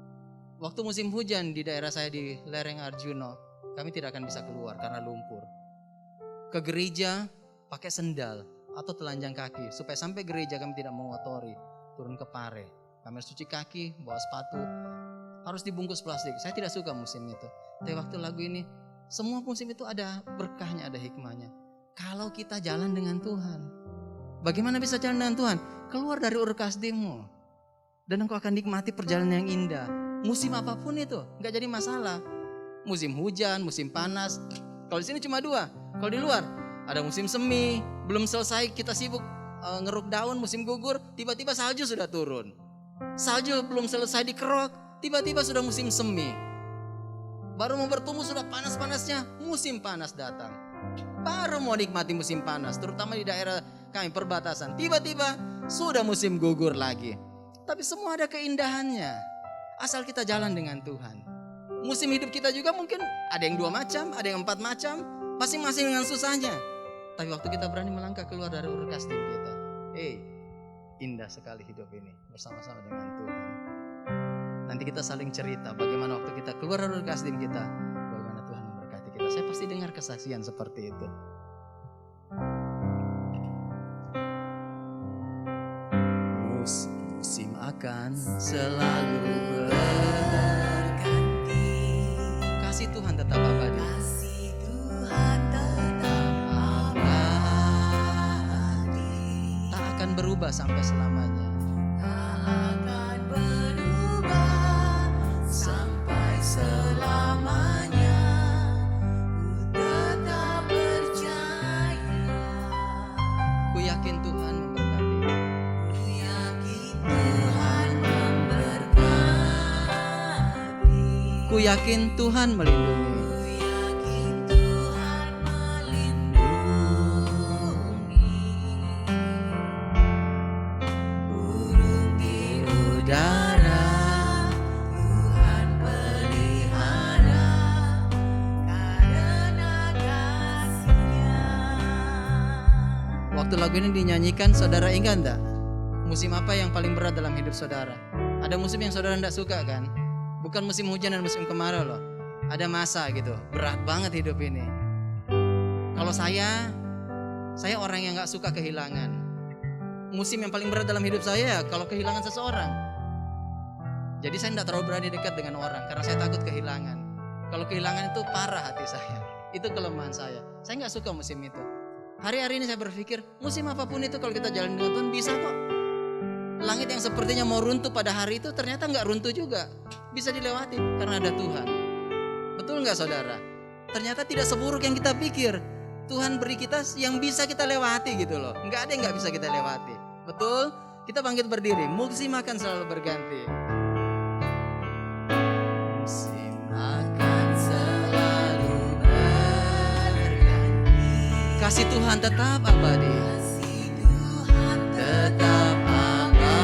Waktu musim hujan di daerah saya di lereng Arjuna, kami tidak akan bisa keluar karena lumpur. Ke gereja pakai sendal atau telanjang kaki. Supaya sampai gereja kami tidak mengotori. Turun ke pare. Kami harus cuci kaki, bawa sepatu. Harus dibungkus plastik. Saya tidak suka musim itu. Tapi waktu lagu ini, semua musim itu ada berkahnya, ada hikmahnya. Kalau kita jalan dengan Tuhan. Bagaimana bisa jalan dengan Tuhan? Keluar dari urkasdimu. Dan engkau akan nikmati perjalanan yang indah. Musim apapun itu, gak jadi masalah. Musim hujan, musim panas. Kalau di sini cuma 2. Kalau di luar, ada musim semi. Belum selesai kita sibuk ngeruk daun, musim gugur. Tiba-tiba salju sudah turun. Salju belum selesai dikerok. Tiba-tiba sudah musim semi. Baru mau bertumbuh sudah panas-panasnya, musim panas datang. Baru mau nikmati musim panas, terutama di daerah kami perbatasan. Tiba-tiba sudah musim gugur lagi. Tapi semua ada keindahannya. Asal kita jalan dengan Tuhan. Musim hidup kita juga mungkin ada yang 2 macam, ada yang 4 macam. Masing-masing dengan susahnya. Tapi waktu kita berani melangkah keluar dari urkasdim kita. Indah sekali hidup ini bersama-sama dengan Tuhan. Nanti kita saling cerita bagaimana waktu kita keluar dari urkasdim kita, bagaimana Tuhan memberkati kita. Saya pasti dengar kesaksian seperti itu. Musim akan selalu berganti. Kasih Tuhan tetap abadi. Kasih Tuhan tetap abadi. Tak akan berubah sampai selamanya. Tak akan berubah sampai selamanya. Ku tetap percaya. Ku yakin Tuhan memberkati. Ku yakin Tuhan memberkati. Ku yakin Tuhan melindungi. Waktu lagu ini dinyanyikan, saudara ingat enggak? Musim apa yang paling berat dalam hidup saudara? Ada musim yang saudara enggak suka kan? Bukan musim hujan dan musim kemarau loh. Ada masa gitu, berat banget hidup ini. Kalau saya orang yang enggak suka kehilangan. Musim yang paling berat dalam hidup saya kalau kehilangan seseorang. Jadi saya enggak terlalu berani dekat dengan orang karena saya takut kehilangan. Kalau kehilangan itu parah hati saya. Itu kelemahan saya. Saya enggak suka musim itu. Hari-hari ini saya berpikir, musim apapun itu kalau kita jalan dengan Tuhan bisa kok. Langit yang sepertinya mau runtuh pada hari itu ternyata nggak runtuh juga. Bisa dilewati karena ada Tuhan. Betul nggak saudara? Ternyata tidak seburuk yang kita pikir. Tuhan beri kita yang bisa kita lewati gitu loh. Nggak ada yang nggak bisa kita lewati. Betul? Kita bangkit berdiri. Musim akan selalu berganti. Musim akan selalu kasih Tuhan tetap abadi. Kasih Tuhan tetap abadi.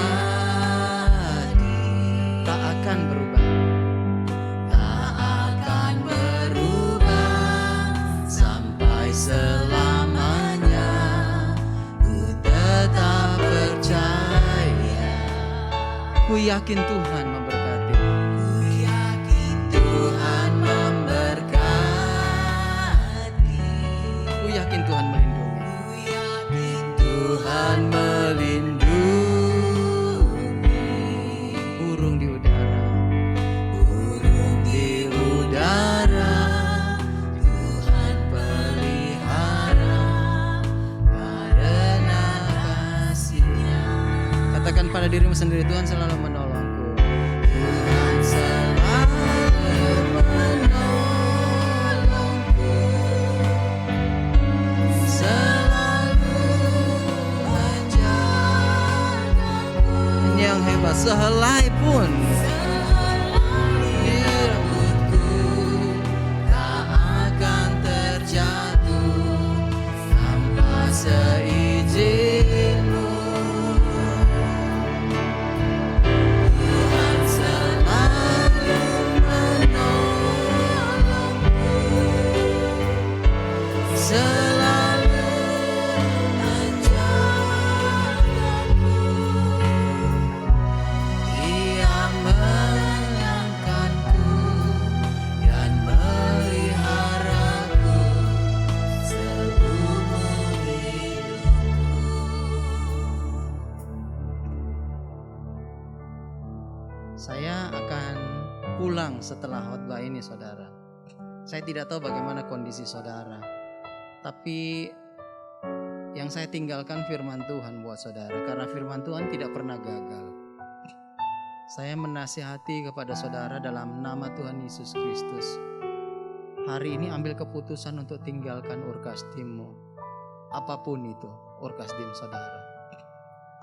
Tak akan berubah. Tak akan berubah sampai selamanya. Ku tetap percaya. Ku yakin Tuhan memberkati. Ku yakin Tuhan kepada dirimu sendiri, Tuhan selalu menolongku. Tuhan selalu menolongku, selalu menjagaku. Ini yang hebat, sehelai pun Di rambutku tak akan terjatuh tanpa seizin-Mu. Tuhan selalu menolongku, selalu menjagaku. Dia mengangkatku dan meliharaku seumur hidupku. saya akan pulang setelah khotbah ini, saudara. Saya tidak tahu bagaimana kondisi saudara, tapi yang saya tinggalkan firman Tuhan buat saudara, karena firman Tuhan tidak pernah gagal. Saya menasihati kepada saudara dalam nama Tuhan Yesus Kristus. Hari ini ambil keputusan untuk tinggalkan Urkasdimmu. Apapun itu Urkasdim saudara.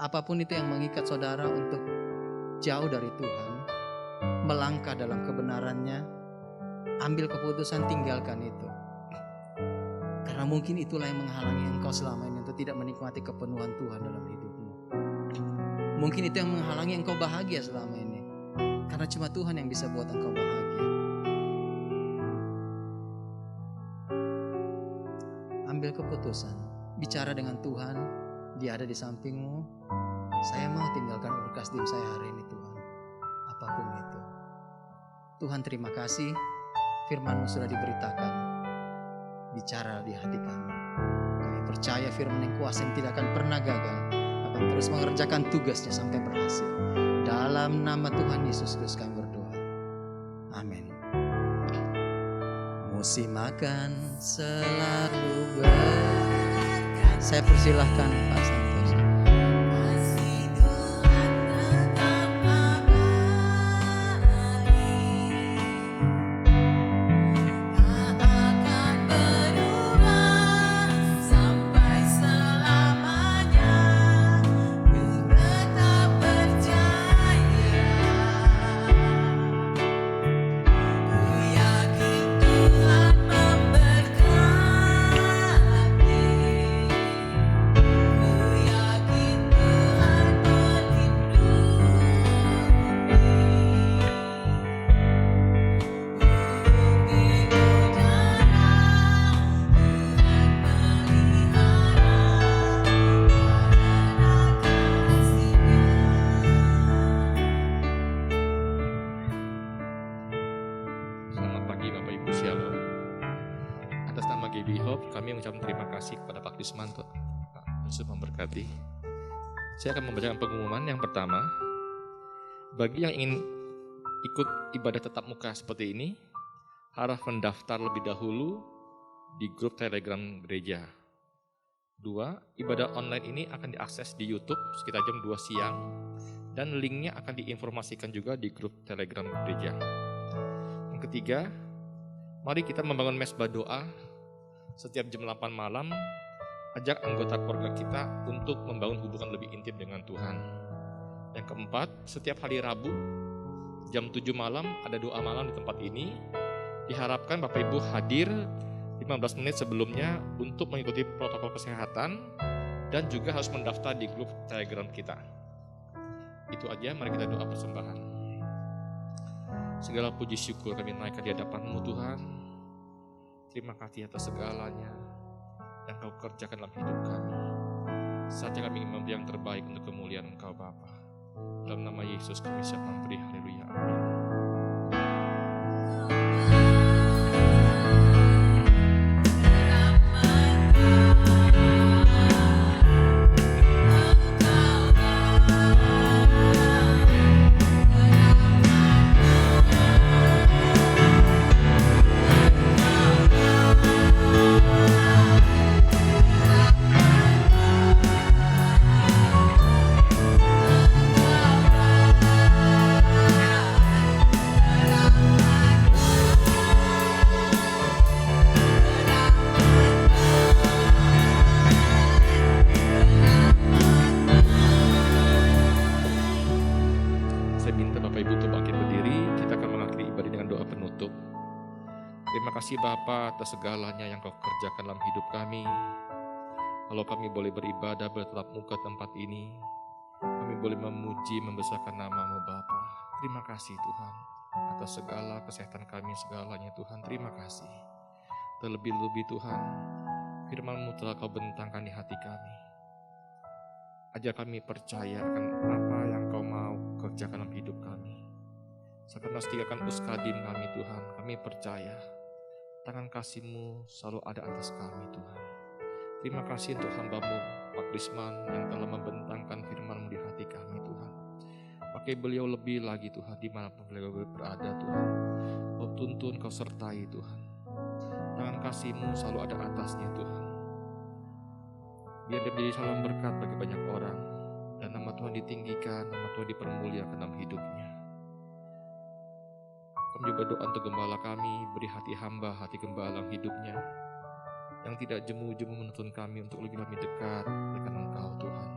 Apapun itu yang mengikat saudara untuk jauh dari Tuhan, melangkah dalam kebenarannya, ambil keputusan tinggalkan itu. Karena mungkin itulah yang menghalangi engkau selama ini untuk tidak menikmati kepenuhan Tuhan dalam hidupmu. Mungkin itu yang menghalangi engkau bahagia selama ini. Karena cuma Tuhan yang bisa buat engkau bahagia. Ambil keputusan, bicara dengan Tuhan, Dia ada di sampingmu. Saya mau tinggalkan Urkasdim saya hari ini, Tuhan. Apapun itu. Tuhan, terima kasih firman-Mu sudah diberitakan. Bicara di hati kami. Kami percaya firman yang kuasa yang tidak akan pernah gagal, akan terus mengerjakan tugasnya sampai berhasil. Dalam nama Tuhan Yesus Kristus kami berdoa. Amin. Musim makan selalu berkat. Saya persilahkan Pak Santoso. Kasih Tuhan tetap abadi, tak akan berubah sampai selamanya. Ku tetap percaya, ku yakin Tuhan memberkati, ku yakin Tuhan Selamat pagi Bapak Ibu, Shalom. Atas nama GB Hope, kami mengucapkan terima kasih kepada Pak Dismanto. Pak Yesus memberkati. Saya akan membacakan pengumuman yang pertama. Bagi yang ingin ikut ibadah tatap muka seperti ini, harap mendaftar lebih dahulu di grup Telegram gereja. 2. Ibadah online ini akan diakses di YouTube sekitar jam 2 siang dan linknya akan diinformasikan juga di grup Telegram gereja. Yang ketiga, mari kita membangun mesbah doa setiap jam 8 malam. Ajak anggota keluarga kita untuk membangun hubungan lebih intim dengan Tuhan. Yang keempat, setiap hari Rabu jam 7 malam ada doa malam di tempat ini. Diharapkan Bapak Ibu hadir 15 menit sebelumnya untuk mengikuti protokol kesehatan dan juga harus mendaftar di grup Telegram kita. Itu aja, mari kita doa persembahan. Segala puji syukur kami naikkan di hadapan-Mu Tuhan. Terima kasih atas segalanya yang Kau kerjakan dalam hidup kami. Saatnya kami ingin memberi yang terbaik untuk kemuliaan Engkau Bapa. Dalam nama Yesus kami siap memberi. Haleluya. Amin. Terima kasih Bapa atas segalanya yang Kau kerjakan dalam hidup kami. Kalau kami boleh beribadah bertatap muka tempat ini, kami boleh memuji, membesarkan nama-Mu Bapa. Terima kasih Tuhan atas segala kesehatan kami, segalanya Tuhan. Terima kasih. Terlebih-lebih Tuhan, firman-Mu telah Kau bentangkan di hati kami. Ajar kami percaya akan apa yang Kau mau kerjakan dalam hidup kami. Seakan pastikan uskadim kami Tuhan, kami percaya tangan kasih-Mu selalu ada atas kami Tuhan. Terima kasih untuk hamba-Mu Pak Krisman yang telah membentangkan firman-Mu di hati kami Tuhan. Pakai beliau lebih lagi Tuhan, dimanapun beliau berada Tuhan. Kau tuntun, Kau sertai Tuhan. Tangan kasih-Mu selalu ada atasnya Tuhan. Biar dia menjadi salam berkat bagi banyak orang. Dan nama Tuhan ditinggikan, nama Tuhan dipermuliakan dalam hidupnya. Kami juga berdoa untuk gembala kami, beri hati hamba, hati gembala dalam hidupnya. Yang tidak jemu-jemu menuntun kami untuk lebih dekat dengan Engkau Tuhan.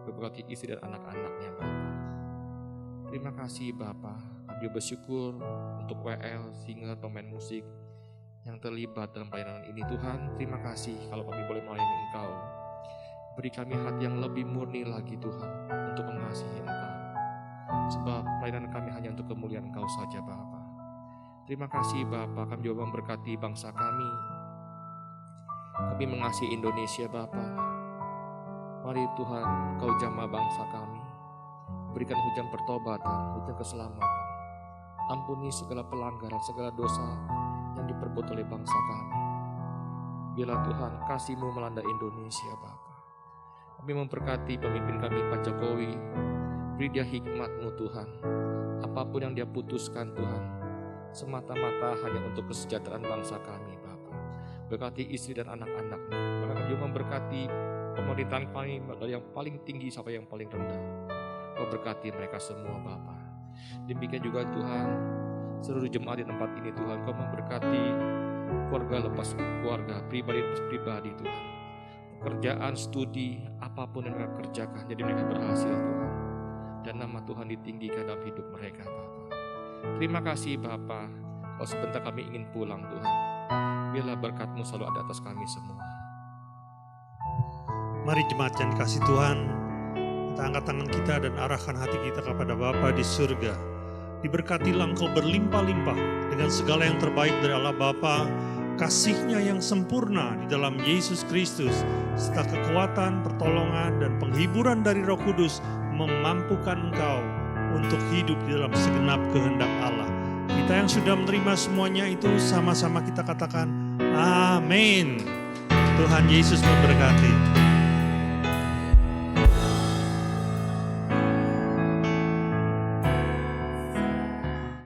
Berkati istri dan anak-anaknya Bapa. Terima kasih Bapa. Kami bersyukur untuk WL, singer, pemain musik yang terlibat dalam pelayanan ini Tuhan. Terima kasih kalau kami boleh melayani Engkau. Beri kami hati yang lebih murni lagi Tuhan untuk mengasihi Engkau. Sebab pelayanan kami hanya untuk kemuliaan Engkau saja Bapa. Terima kasih Bapa. Kami juga memberkati bangsa kami. Kami mengasihi Indonesia Bapa. Mari Tuhan Kau jamah bangsa kami. Berikan hujan pertobatan, hujan keselamatan. Ampuni segala pelanggaran, segala dosa yang diperbuat oleh bangsa kami. Biarlah Tuhan kasih-Mu melanda Indonesia Bapa. Kami memberkati pemimpin kami Pak Jokowi. Beri dia hikmat-Mu Tuhan. Apapun yang dia putuskan Tuhan, semata-mata hanya untuk kesejahteraan bangsa kami Bapa. Berkati istri dan anak-anaknya. Bahkan juga memberkati pemerintahan kami dari yang paling tinggi sampai yang paling rendah. Kau berkati mereka semua Bapa. Demikian juga Tuhan, seluruh jemaat di tempat ini Tuhan, Kau memberkati keluarga lepas keluarga, pribadi lepas pribadi Tuhan. Pekerjaan, studi, apapun yang mereka kerjakan, jadi mereka berhasil Tuhan. Dan nama Tuhan ditinggikan dalam hidup mereka Bapa. Terima kasih Bapa. Kalau sebentar kami ingin pulang Tuhan, biarlah berkat-Mu selalu ada atas kami semua. Mari jemaat yang kasih Tuhan, kita angkat tangan kita dan arahkan hati kita kepada Bapa di surga. Diberkatilah Engkau berlimpah-limpah dengan segala yang terbaik dari Allah Bapa, kasih-Nya yang sempurna di dalam Yesus Kristus, serta kekuatan, pertolongan, dan penghiburan dari Roh Kudus memampukan engkau untuk hidup di dalam segenap kehendak Allah. Kita yang sudah menerima semuanya itu sama-sama kita katakan amin. Tuhan Yesus memberkati.